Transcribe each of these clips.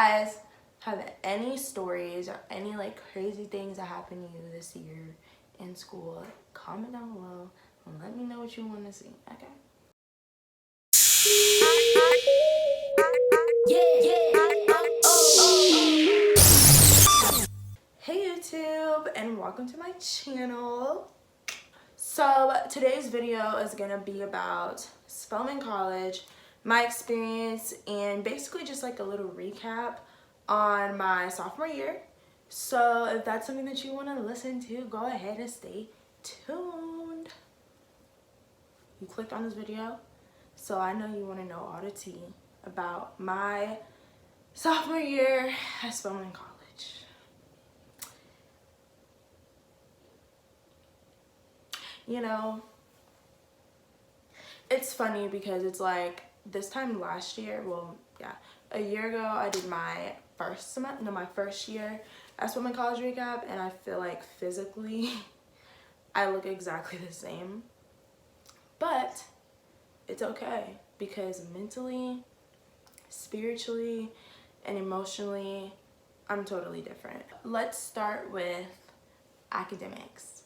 guys have any stories or any like crazy things that happened to you this year in school, comment down below and let me know what you want to see. Okay. Hey YouTube, and welcome to my channel. So today's video is gonna be about Spelman College, my experience, and basically just like a little recap on my sophomore year. So if that's something that you want to listen to, go ahead and stay tuned. You clicked on this video, so I know you want to know all the tea about my sophomore year at Spelman College. You know, it's funny because it's like this time last year, well, yeah, a year ago, I did my first year at Spelman College recap, and I feel like physically I look exactly the same, but it's okay because mentally, spiritually, and emotionally, I'm totally different. Let's start with academics.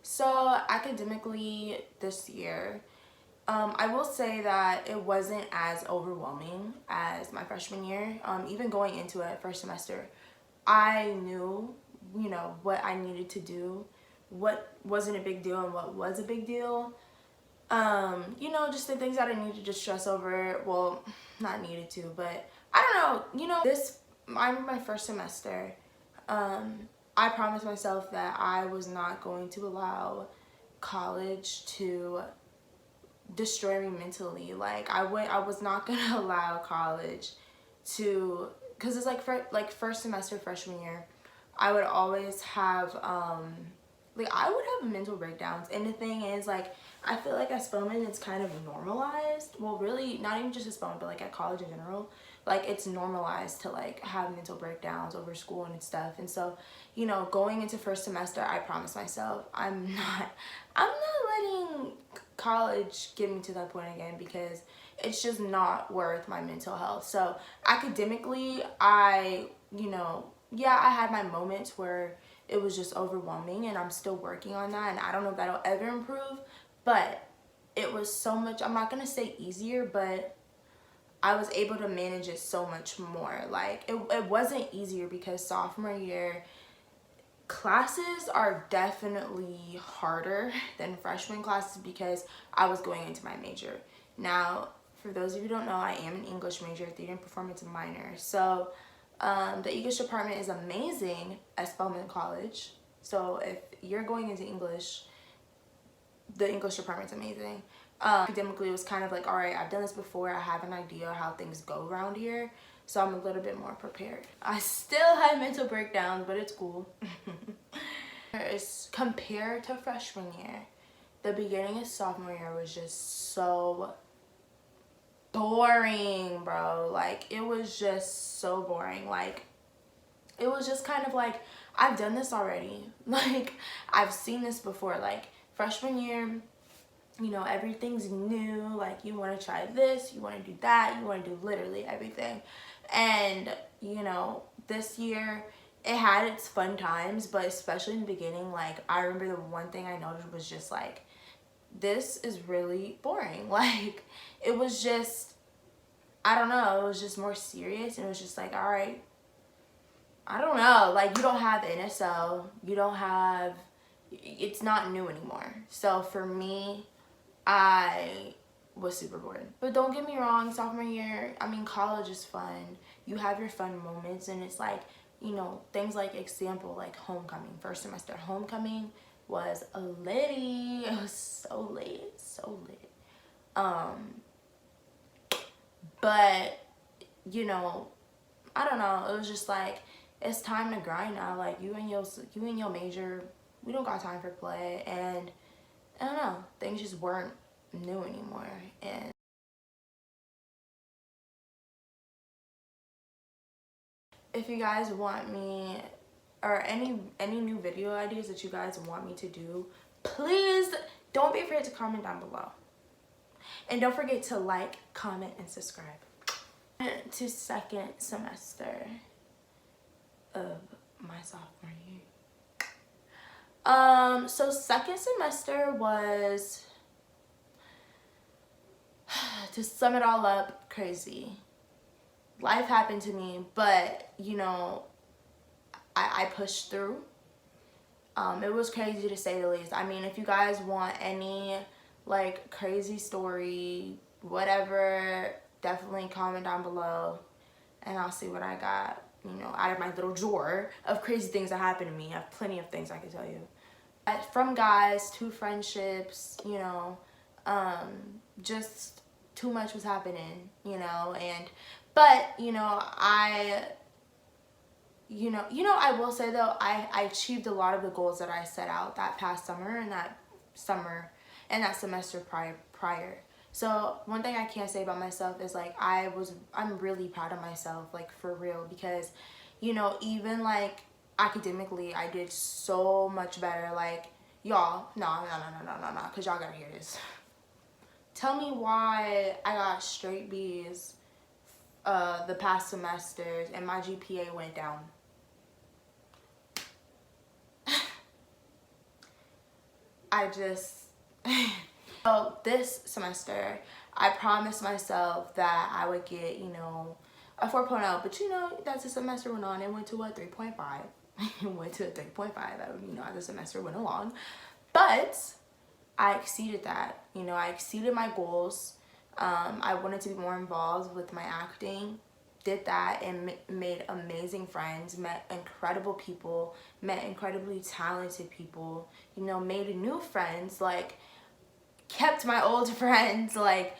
So academically this year, I will say that it wasn't as overwhelming as my freshman year. Even going into it first semester, I knew, you know, what I needed to do, what wasn't a big deal and what was a big deal. You know, just the things that I needed to stress over. Well, not needed to, but I don't know. You know, my first semester, I promised myself that I was not going to allow college to destroy me mentally. Like I was not gonna allow college to, because it's like first semester freshman year, I would always have like I would have mental breakdowns. And the thing is, like, I feel like at Spelman it's kind of normalized. Well, really not even just at Spelman, but like at college in general, like it's normalized to like have mental breakdowns over school and stuff. And so, you know, going into first semester, I promised myself I'm not letting college get me to that point again, because it's just not worth my mental health. So academically, you know, yeah, I had my moments where it was just overwhelming, and I'm still working on that, and I don't know if that'll ever improve, but it was so much, I'm not gonna say easier, but I was able to manage it so much more. Like it wasn't easier because sophomore year classes are definitely harder than freshman classes because I was going into my major. Now, for those of you who don't know, I am an English major, theater and performance minor. So the English department is amazing at Spelman College. So if you're going into English, the English department's amazing. Academically, it was kind of like, all right, I've done this before. I have an idea how things go around here. So I'm a little bit more prepared. I still had mental breakdowns, but it's cool. Compared to freshman year, the beginning of sophomore year was just so boring, bro. Like, it was just so boring. Like, it was just kind of like, I've done this already. Like, I've seen this before. Like, freshman year, you know, everything's new. Like, you want to try this, you want to do that, you want to do literally everything. And, you know, this year, it had its fun times, but especially in the beginning, like, I remember the one thing I noticed was just like, this is really boring. Like, it was just, I don't know, it was just more serious, and it was just like, all right, I don't know, like, you don't have NSO, you don't have, it's not new anymore. So for me, I was super bored. But don't get me wrong, sophomore year, I mean, college is fun. You have your fun moments, and it's like, you know, things like, example, like homecoming. First semester homecoming was litty. It was so lit, so lit. But, you know, I don't know, it was just like, it's time to grind now. Like, you and your major, we don't got time for play, and I don't know, things just weren't new anymore. And if you guys want me, or any new video ideas that you guys want me to do, please don't be afraid to comment down below. And don't forget to like, comment, and subscribe. To second semester of my sophomore year. So second semester was, to sum it all up, crazy. Life happened to me, but you know, I pushed through. It was crazy to say the least. I mean, if you guys want any like crazy story, whatever, definitely comment down below and I'll see what I got, you know, out of my little drawer of crazy things that happened to me. I have plenty of things I can tell you. From guys to friendships, you know, just too much was happening, you know, but, you know, I will say though, I achieved a lot of the goals that I set out that past summer and that semester prior. So one thing I can't say about myself is like, I'm really proud of myself, like for real, because, you know, even like academically, I did so much better. Like, y'all, no, because y'all gotta hear this. Tell me why I got straight B's the past semesters and my GPA went down. So this semester, I promised myself that I would get, you know, a 4.0, but you know, as the semester went on, it went to a 3.5. It went to a 3.5, you know, as the semester went along. But I exceeded that, you know, I exceeded my goals. I wanted to be more involved with my acting, did that, and made amazing friends, met incredible people, met incredibly talented people, you know, made new friends, like kept my old friends, like,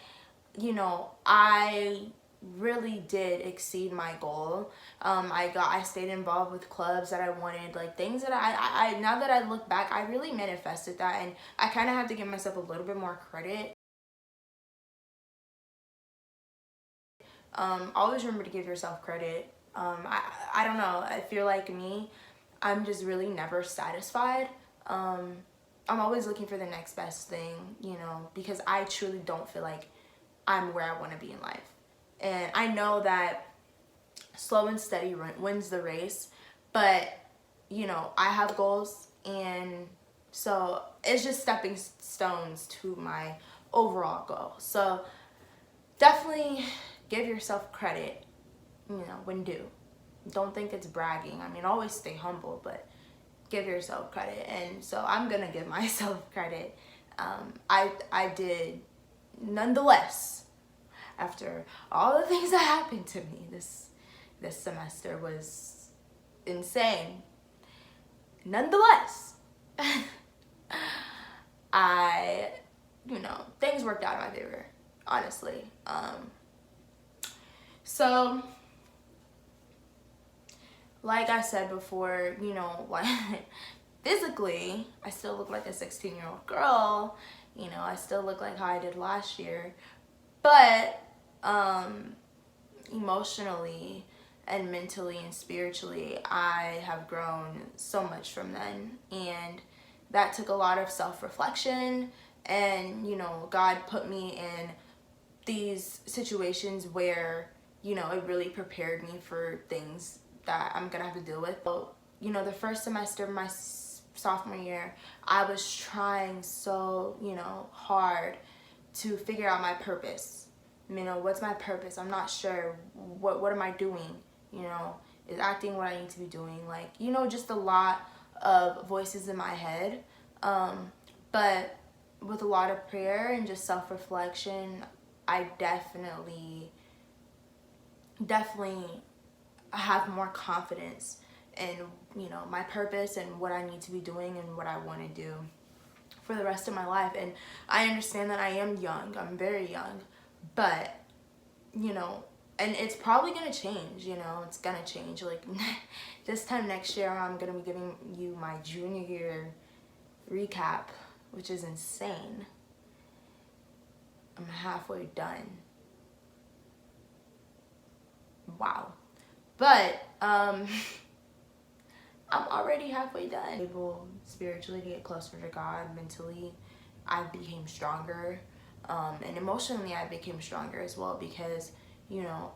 you know, I really did exceed my goal. I stayed involved with clubs that I wanted, like things that I now that I look back, I really manifested that, and I kind of have to give myself a little bit more credit. Always remember to give yourself credit. I don't know, if you're like me, I'm just really never satisfied. I'm always looking for the next best thing, you know, because I truly don't feel like I'm where I want to be in life. And I know that slow and steady wins the race, but, you know, I have goals, and so it's just stepping stones to my overall goal. So definitely give yourself credit, you know, when due. Don't think it's bragging. I mean, always stay humble, but give yourself credit. And so I'm gonna give myself credit. I did, nonetheless, after all the things that happened to me this semester was insane. Nonetheless, you know, things worked out in my favor, honestly. So like I said before, you know, like physically, I still look like a 16-year-old girl. You know, I still look like how I did last year. But emotionally and mentally and spiritually, I have grown so much from then. And that took a lot of self-reflection. And, you know, God put me in these situations where, you know, it really prepared me for things that I'm gonna have to deal with. So, you know, the first semester of my sophomore year, I was trying so, you know, hard to figure out my purpose. You know, what's my purpose? I'm not sure. What am I doing? You know, is acting what I need to be doing? Like, you know, just a lot of voices in my head. But with a lot of prayer and just self-reflection, I definitely have more confidence in, you know, my purpose and what I need to be doing and what I want to do for the rest of my life. And I understand that I am young. I'm very young. But, you know, and it's probably going to change, you know. It's going to change. Like, this time next year, I'm going to be giving you my junior year recap, which is insane. I'm halfway done. Wow. But I'm already halfway done. Able spiritually to get closer to God. Mentally, I became stronger, and emotionally I became stronger as well, because, you know,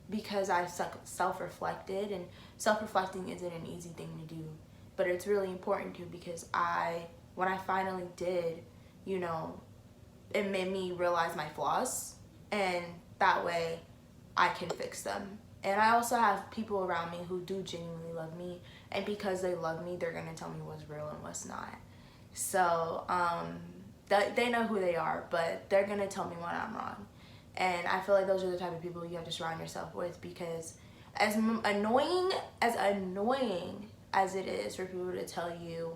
because I self-reflected, and self-reflecting isn't an easy thing to do, but it's really important to, because when I finally did, you know, it made me realize my flaws, and that way I can fix them. And I also have people around me who do genuinely love me, and because they love me, they're gonna tell me what's real and what's not. So they know who they are, but they're gonna tell me when I'm wrong. And I feel like those are the type of people you have to surround yourself with, because as annoying as it is for people to tell you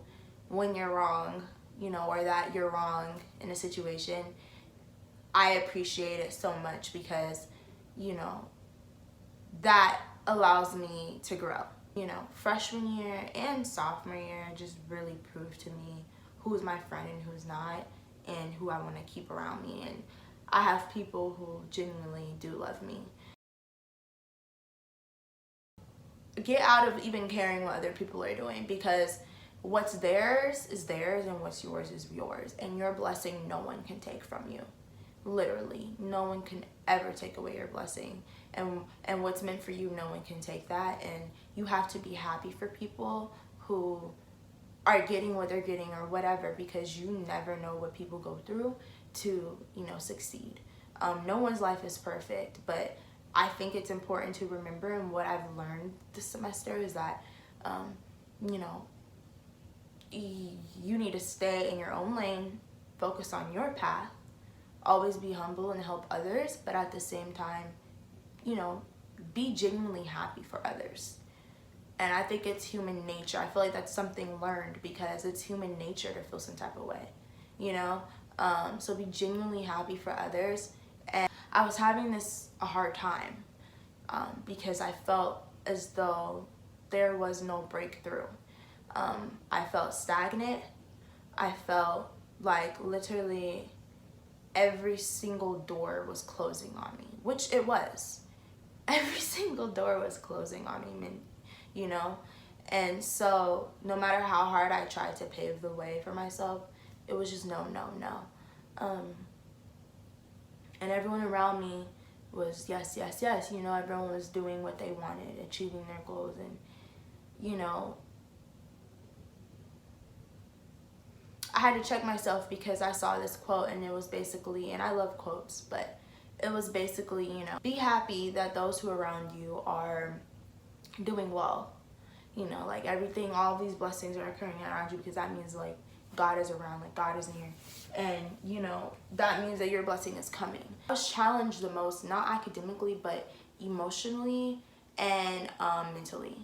when you're wrong, you know, or that you're wrong in a situation, I appreciate it so much, because, you know, that allows me to grow. You know, freshman year and sophomore year just really proved to me who's my friend and who's not, and who I want to keep around me. And I have people who genuinely do love me. Get out of even caring what other people are doing, because what's theirs is theirs, and what's yours is yours. And your blessing, no one can take from you. Literally, no one can ever take away your blessing. And what's meant for you, no one can take that. And you have to be happy for people who are getting what they're getting or whatever, because you never know what people go through to, you know, succeed. No one's life is perfect, but I think it's important to remember, and what I've learned this semester is that, you know, you need to stay in your own lane, focus on your path, always be humble and help others, but at the same time, you know, be genuinely happy for others. And I think it's human nature. I feel like that's something learned, because it's human nature to feel some type of way, you know? So be genuinely happy for others. And I was having a hard time because I felt as though there was no breakthrough. I felt stagnant. I felt like literally every single door was closing on me, which it was. Every single door was closing on me, you know? And so no matter how hard I tried to pave the way for myself, it was just no. And everyone around me was yes. You know, everyone was doing what they wanted, achieving their goals. And, you know, I had to check myself, because I saw this quote, and it was basically, and I love quotes, but it was basically, you know, be happy that those who are around you are doing well. You know, like everything, all these blessings are occurring around you, because that means like God is around, like God is near. And, you know, that means that your blessing is coming. I was challenged the most, not academically, but emotionally and mentally.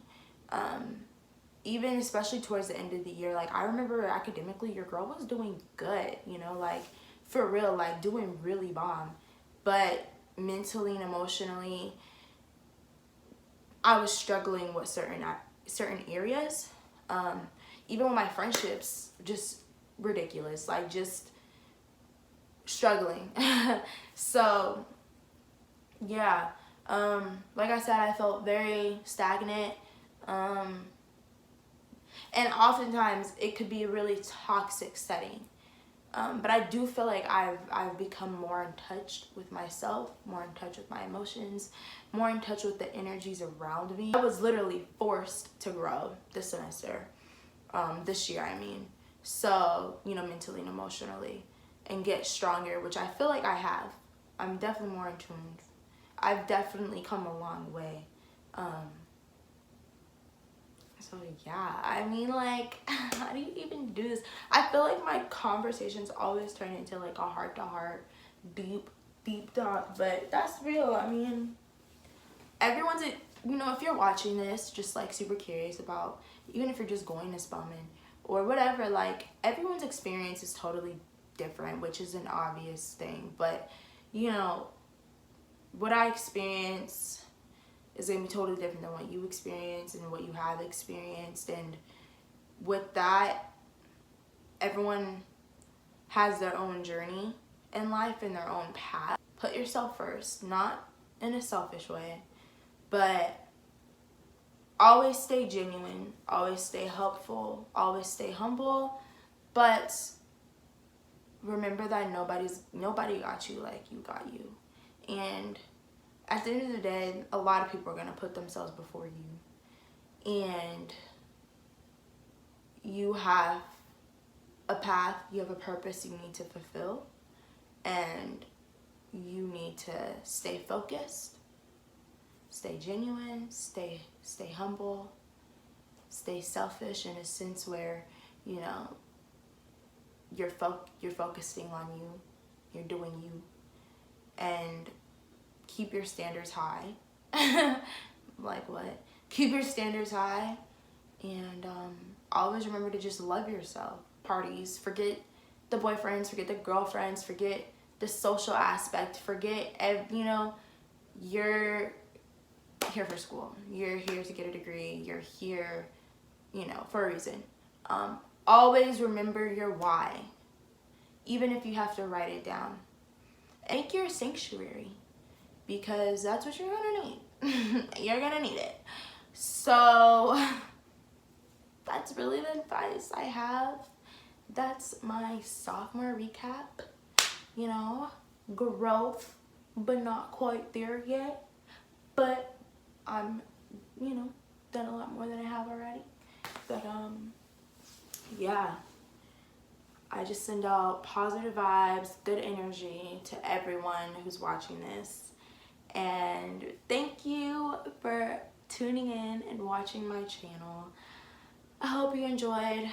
Even especially towards the end of the year, like I remember academically, your girl was doing good, you know, like for real, like doing really bomb. But mentally and emotionally, I was struggling with certain areas. Even with my friendships, just ridiculous, like just struggling. So yeah, like I said, I felt very stagnant. And oftentimes it could be a really toxic setting. But I do feel like I've become more in touch with myself, more in touch with my emotions, more in touch with the energies around me. I was literally forced to grow this semester, this year I mean. So, you know, mentally and emotionally, and get stronger, which I feel like I have. I'm definitely more in tune. I've definitely come a long way. So yeah, I mean, like, how do you even do this? I feel like my conversations always turn into like a heart-to-heart, deep talk, but that's real. I mean, everyone's, you know, if you're watching this, just like super curious about, even if you're just going to Spelman or whatever, like everyone's experience is totally different, which is an obvious thing. But, you know, what I experience is going to be totally different than what you experience and what you have experienced. And with that, everyone has their own journey in life and their own path. Put yourself first, not in a selfish way, but always stay genuine, always stay helpful, always stay humble, but remember that nobody got you like you got you. And at the end of the day, a lot of people are gonna put themselves before you. And you have a path, you have a purpose you need to fulfill, and you need to stay focused, stay genuine, stay humble, stay selfish in a sense where, you know, you're focusing on you, you're doing you, and keep your standards high. Like what? Keep your standards high, and always remember to just love yourself. Parties, forget the boyfriends, forget the girlfriends, forget the social aspect, forget, you know, you're here for school. You're here to get a degree. You're here, you know, for a reason. Always remember your why, even if you have to write it down. Make your sanctuary, because that's what you're gonna need. You're gonna need it. So that's really the advice I have. That's my sophomore recap. You know, growth, but not quite there yet. But I'm, you know, done a lot more than I have already. But yeah, I just send out positive vibes, good energy to everyone who's watching this. And thank you for tuning in and watching my channel. I hope you enjoyed.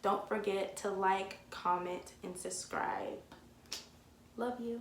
Don't forget to like, comment, and subscribe. Love you.